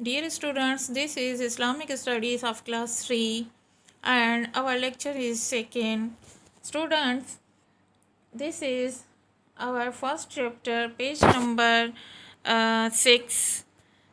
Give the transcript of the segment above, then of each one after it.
Dear students, this is Islamic Studies of class 3 and our lecture is second. Students, this is our first chapter, page number 6.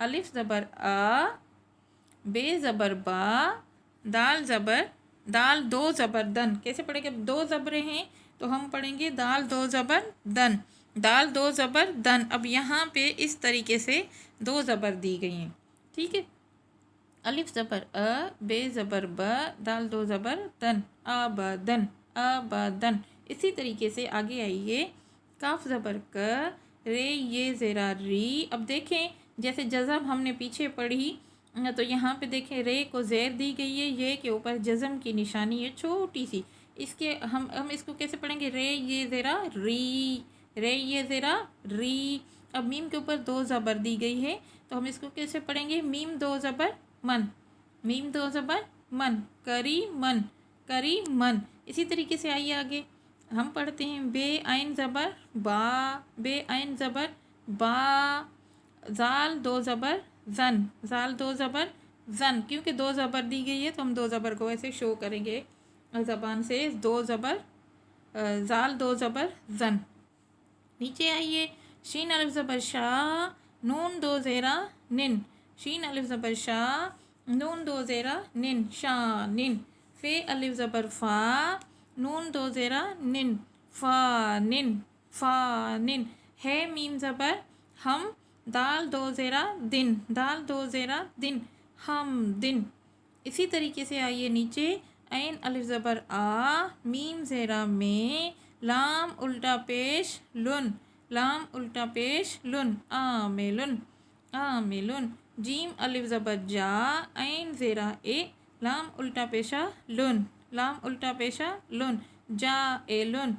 الف زبر آ، بے زبر با، دال زبر دال دو زبر دن. کیسے پڑھیں گے؟ دو زبریں ہیں تو ہم پڑھیں گے دال دو زبر دن، دال دو زبر دن. اب یہاں پہ اس طریقے سے دو زبر دی گئی ہیں. ٹھیک ہے، الف زبر ا، بے زبر ب، دال دو زبر دن، آبادن آبادن. اسی طریقے سے آگے آئیے، کاف زبر ک، رے یہ زیرا ری. اب دیکھیں جیسے جزم ہم نے پیچھے پڑھی تو یہاں پہ دیکھیں رے کو زیر دی گئی ہے، یہ کے اوپر جزم کی نشانی ہے چھوٹی سی. اس کے ہم اس کو کیسے پڑھیں گے؟ رے یہ زیرا ری، رے یہ زیرا ری. اب میم کے اوپر دو زبر دی گئی ہے تو ہم اس کو کیسے پڑھیں گے؟ میم دو زبر من، میم دو زبر من، کری من، کری من. اسی طریقے سے آئیے آگے ہم پڑھتے ہیں بے عین زبر با، بے عین زبر با، زال دو زبر زن، زال دو زبر زن. کیونکہ دو زبر دی گئی ہے تو ہم دو زبر کو ایسے شو کریں گے زبان سے، دو زبر زال دو زبر زن. نیچے آئیے، شین الف زبر شا، نون دو زیرا نن، شین الف زبر شا، نون دو زیرا نن، شانن. فے الف زبر فا، نون دو زیرا نن، فانن، فانن. ہے میم زبر ہم، دال دو زیرا دن، دال دو زیرا دن، ہم دن. اسی طریقے سے آئیے نیچے، عین الف زبر آ، میم زیرا میں، لام الٹا پیش لن، لام الٹا پیش لن، عاملن، عاملن. جیم الف زبر جا، عین زیرا اے، لام الٹا پیشا لن، لام الٹا پیشا لن، جائلن.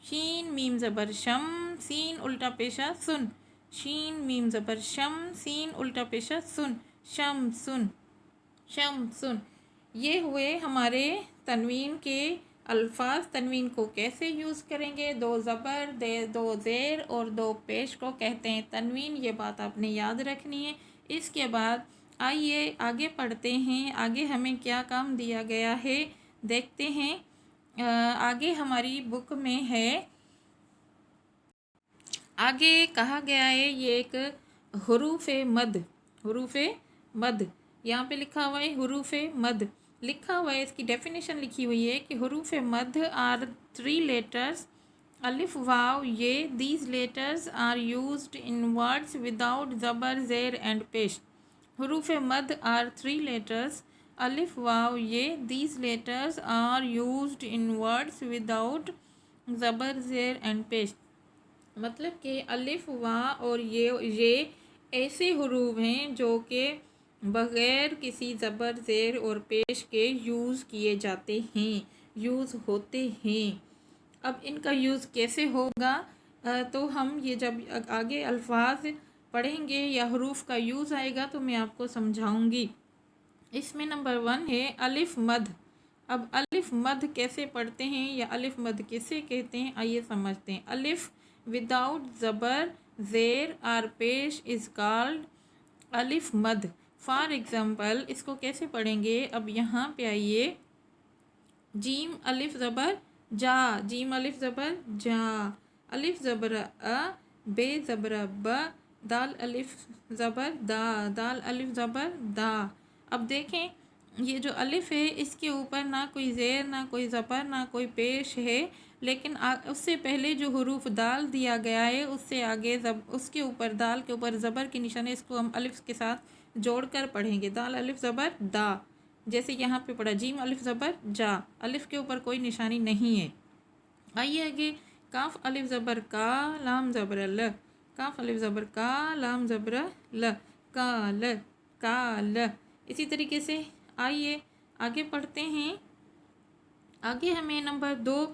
شین میم زبر شم، سین الٹا پیشا سن، شین میم زبر شم، سین الٹا پیشا سن، شم سن، شم سن. یہ ہوئے ہمارے تنوین کے الفاظ. تنوین کو کیسے یوز کریں گے؟ دو زبر، دو زیر اور دو پیش کو کہتے ہیں تنوین. یہ بات آپ نے یاد رکھنی ہے. اس کے بعد آئیے آگے پڑھتے ہیں، آگے ہمیں کیا کام دیا گیا ہے دیکھتے ہیں. آگے ہماری بک میں ہے، آگے کہا گیا ہے یہ ایک حروف مد، حروف مد. یہاں پہ لکھا ہوا ہے حروف مد، لکھا ہوا ہے اس کی ڈیفینیشن لکھی ہوئی ہے کہ حروف مد آر 3 لیٹرز الف واو یہ. These letters are used in words without زبر زیر اینڈ پیش. حروف مد آر 3 لیٹرز الف واو یہ. These letters are used in words without زبر زیر اینڈ پیش. مطلب کہ الف وا اور یہ ایسے حروف ہیں جو کہ بغیر کسی زبر زیر اور پیش کے یوز کیے جاتے ہیں، یوز ہوتے ہیں. اب ان کا یوز کیسے ہوگا؟ تو ہم یہ جب آگے الفاظ پڑھیں گے یا حروف کا یوز آئے گا تو میں آپ کو سمجھاؤں گی. اس میں نمبر 1 ہے الف مد. اب الف مد کیسے پڑھتے ہیں یا الف مد کسے کہتے ہیں آئیے سمجھتے ہیں. الف وداؤٹ زبر زیر اور پیش از کالڈ الف مد. فار ایگزامپل اس کو کیسے پڑھیں گے؟ اب یہاں پہ آئیے، جیم الف زبر جا، جیم الف زبر جا، الف زبر ا، بے زبر ب، دال الف زبر دا، دال الف زبر دا. اب دیکھیں یہ جو الف ہے اس کے اوپر نہ کوئی زیر، نہ کوئی زبر، نہ کوئی پیش ہے، لیکن اس سے پہلے جو حروف دال دیا گیا ہے اس سے آگے اس کے اوپر دال کے اوپر زبر کی نشانی، اس کو ہم الف کے ساتھ جوڑ کر پڑھیں گے. دال الف زبر دا، جیسے یہاں پہ پڑھا جیم الف زبر جا، الف کے اوپر کوئی نشانی نہیں ہے. آئیے آگے، کاف الف زبر کا، لام زبر ل، کاف الف زبر کا، لام زبر ل، کال، کال. اسی طریقے سے آئیے آگے پڑھتے ہیں. آگے ہمیں نمبر 2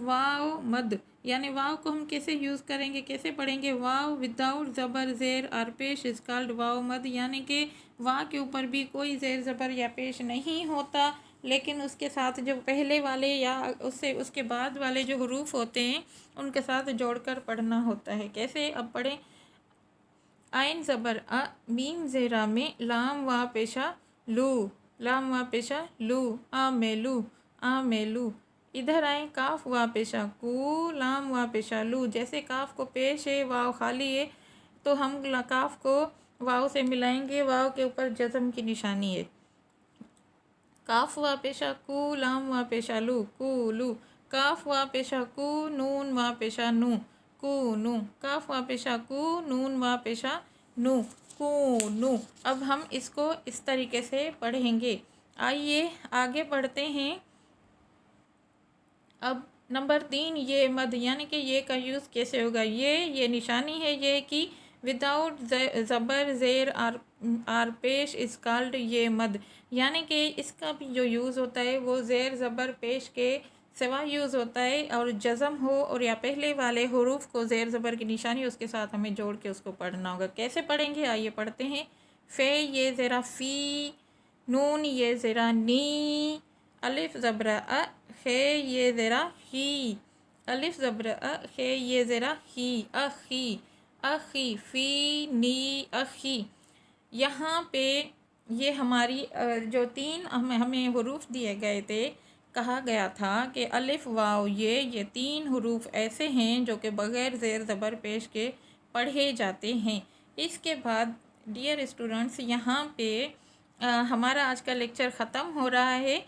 واو مد، یعنی واو کو ہم کیسے یوز کریں گے، کیسے پڑھیں گے؟ واو وداؤٹ زبر زیر اور پیش از کالڈ واو مد. یعنی کہ وا کے اوپر بھی کوئی زیر زبر یا پیش نہیں ہوتا، لیکن اس کے ساتھ جو پہلے والے یا اس کے بعد والے جو حروف ہوتے ہیں ان کے ساتھ جوڑ کر پڑھنا ہوتا ہے. کیسے؟ اب پڑھیں، عین زبر ا، میم زیرہ میں، لام وا پیشہ لو، لام وا پیشہ لو، آمیلو، آمیلو. ادھر آئیں، کاف وا پیشہ کو، لام وا پیشہ لو. جیسے کاف کو پیش ہے، واو خالی ہے تو ہم کاف کو واو سے ملائیں گے، واو کے اوپر جزم کی نشانی ہے۔ کاف وا پیشہ کو، لام وا پیشہ لو، کو لو۔ کاف وا پیشہ کو، نون وا پیشہ نو، کو نو۔ کاف وا پیشہ کو، نون وا پیشہ نو، کو نو۔ اب ہم اس کو اس طریقے سے پڑھیں گے۔ آئیے آگے بڑھتے ہیں۔ اب نمبر 3 یہ مد، یعنی کہ یہ کا یوز کیسے ہوگا۔ یہ نشانی ہے یہ کہ وداؤٹ زبر زیر آر پیش از کالڈ یہ مد، یعنی کہ اس کا بھی جو یوز ہوتا ہے وہ زیر زبر پیش کے سوا یوز ہوتا ہے، اور جزم ہو اور یا پہلے والے حروف کو زیر زبر کی نشانی اس کے ساتھ ہمیں جوڑ کے اس کو پڑھنا ہوگا۔ کیسے پڑھیں گے آئیے پڑھتے ہیں۔ فے یہ زیرہ فی، نون یہ زیرہ نی، الف زبر ا، خے یہ زیرہ ہی، الف زبر ا، خے یہ زیرہ ہی، اخی، اخی، فی نی اخی۔ یہاں پہ یہ ہماری جو 3 ہمیں حروف دیے گئے تھے، کہا گیا تھا کہ الف واو یہ 3 حروف ایسے ہیں جو کہ بغیر زیر زبر پیش کے پڑھے جاتے ہیں۔ اس کے بعد ڈیئر اسٹوڈنٹس، یہاں پہ ہمارا آج کا لیکچر ختم ہو رہا ہے،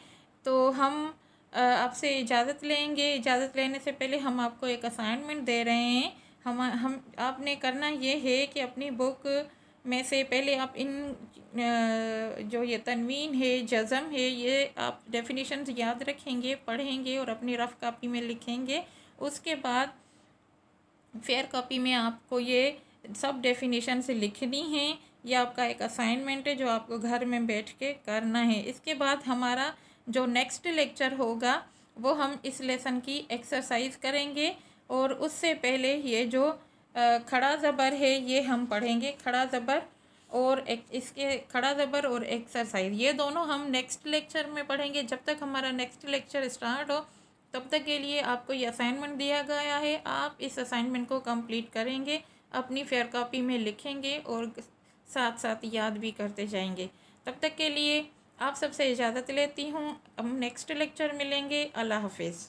تو ہم آپ سے اجازت لیں گے۔ اجازت لینے سے پہلے ہم آپ کو ایک اسائنمنٹ دے رہے ہیں۔ آپ نے کرنا یہ ہے کہ اپنی بک میں سے پہلے آپ ان جو یہ تنوین ہے، جزم ہے، یہ آپ ڈیفینیشنز یاد رکھیں گے، پڑھیں گے اور اپنی رف کاپی میں لکھیں گے۔ اس کے بعد فیئر کاپی میں آپ کو یہ سب ڈیفینیشنز لکھنی ہیں۔ یہ آپ کا ایک اسائنمنٹ ہے جو آپ کو گھر میں بیٹھ کے کرنا ہے۔ اس کے بعد ہمارا جو نیکسٹ لیکچر ہوگا وہ ہم اس لیسن کی ایکسرسائز کریں گے، اور اس سے پہلے یہ جو کھڑا زبر ہے یہ ہم پڑھیں گے۔ کھڑا زبر اور اس کے کھڑا زبر اور ایکسرسائز، یہ دونوں ہم نیکسٹ لیکچر میں پڑھیں گے۔ جب تک ہمارا نیکسٹ لیکچر اسٹارٹ ہو تب تک کے لیے آپ کو یہ اسائنمنٹ دیا گیا ہے۔ آپ اس اسائنمنٹ کو کمپلیٹ کریں گے، اپنی فیئر کاپی میں لکھیں گے اور ساتھ ساتھ یاد بھی کرتے جائیں گے۔ تب تک کے لیے آپ سب سے اجازت لیتی ہوں، ہم نیکسٹ لیکچر ملیں گے۔ اللہ حافظ۔